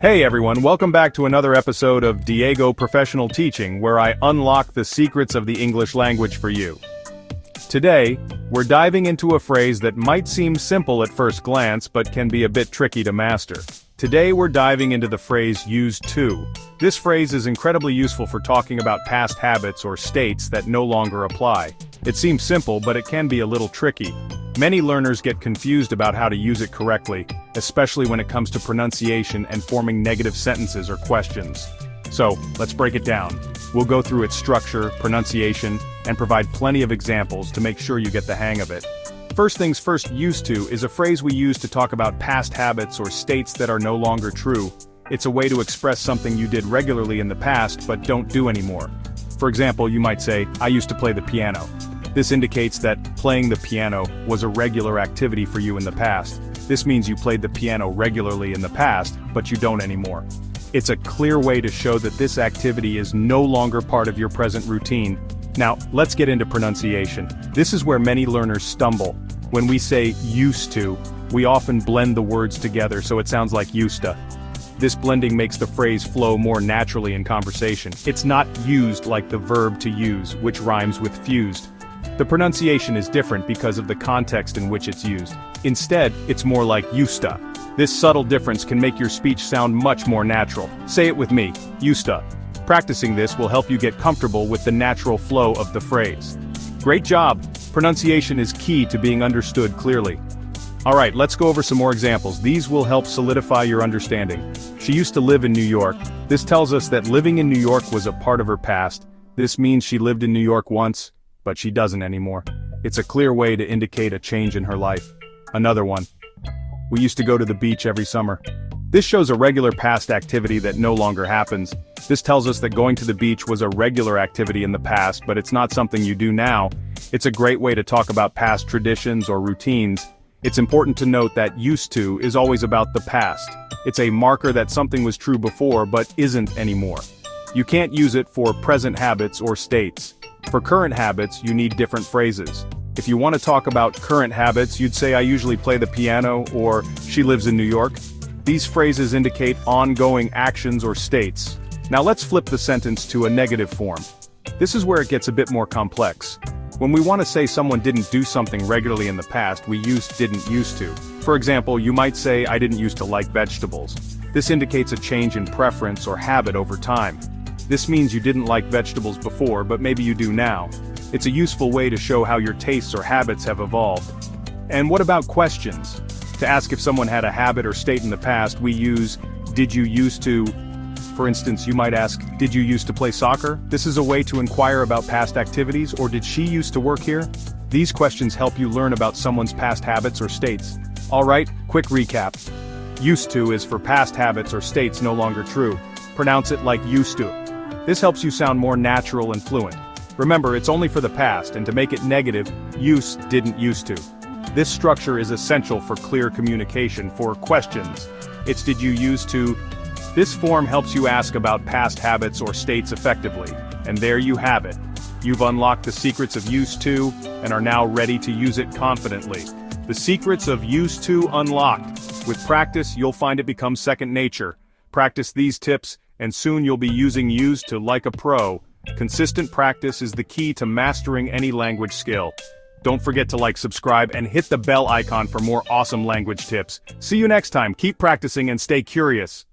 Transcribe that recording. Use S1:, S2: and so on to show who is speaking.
S1: Hey everyone, welcome back to another episode of Diego Professional Teaching, where I unlock the secrets of the English language for you. Today, we're diving into a phrase that might seem simple at first glance but can be a bit tricky to master. Today we're diving into the phrase used to. This phrase is incredibly useful for talking about past habits or states that no longer apply. It seems simple, but it can be a little tricky. Many learners get confused about how to use it correctly, especially when it comes to pronunciation and forming negative sentences or questions. So, let's break it down. We'll go through its structure, pronunciation, and provide plenty of examples to make sure you get the hang of it. First things first, used to is a phrase we use to talk about past habits or states that are no longer true. It's a way to express something you did regularly in the past but don't do anymore. For example, you might say, "I used to play the piano." This indicates that playing the piano was a regular activity for you in the past. This means you played the piano regularly in the past, but you don't anymore. It's a clear way to show that this activity is no longer part of your present routine. Now, let's get into pronunciation. This is where many learners stumble. When we say used to, we often blend the words together so it sounds like used to. This blending makes the phrase flow more naturally in conversation. It's not used like the verb to use, which rhymes with fused. The pronunciation is different because of the context in which it's used. Instead, it's more like used to. This subtle difference can make your speech sound much more natural. Say it with me, used to. Practicing this will help you get comfortable with the natural flow of the phrase. Great job! Pronunciation is key to being understood clearly. Alright, let's go over some more examples. These will help solidify your understanding. She used to live in New York. This tells us that living in New York was a part of her past. This means she lived in New York once, but she doesn't anymore. It's a clear way to indicate a change in her life. Another one. We used to go to the beach every summer. This shows a regular past activity that no longer happens. This tells us that going to the beach was a regular activity in the past, but it's not something you do now. It's a great way to talk about past traditions or routines. It's important to note that used to is always about the past. It's a marker that something was true before but isn't anymore. You can't use it for present habits or states. For current habits, you need different phrases. If you want to talk about current habits, you'd say "I usually play the piano" or "she lives in New York." These phrases indicate ongoing actions or states. Now let's flip the sentence to a negative form. This is where it gets a bit more complex. When we want to say someone didn't do something regularly in the past, we use didn't used to. For example, you might say, "I didn't used to like vegetables." This indicates a change in preference or habit over time. This means you didn't like vegetables before, but maybe you do now. It's a useful way to show how your tastes or habits have evolved. And what about questions? To ask if someone had a habit or state in the past, we use "did you used to." For instance, you might ask, "Did you used to play soccer?" This is a way to inquire about past activities, or "Did she used to work here?" These questions help you learn about someone's past habits or states. Alright, quick recap. Used to is for past habits or states no longer true. Pronounce it like used to. This helps you sound more natural and fluent. Remember, it's only for the past, and to make it negative, use didn't used to. This structure is essential for clear communication. For questions, it's "did you used to." This form helps you ask about past habits or states effectively. And there you have it. You've unlocked the secrets of used to, and are now ready to use it confidently. The secrets of used to unlocked. With practice, you'll find it becomes second nature. Practice these tips, and soon you'll be using used to like a pro. Consistent practice is the key to mastering any language skill. Don't forget to like, subscribe, and hit the bell icon for more awesome language tips. See you next time. Keep practicing and stay curious.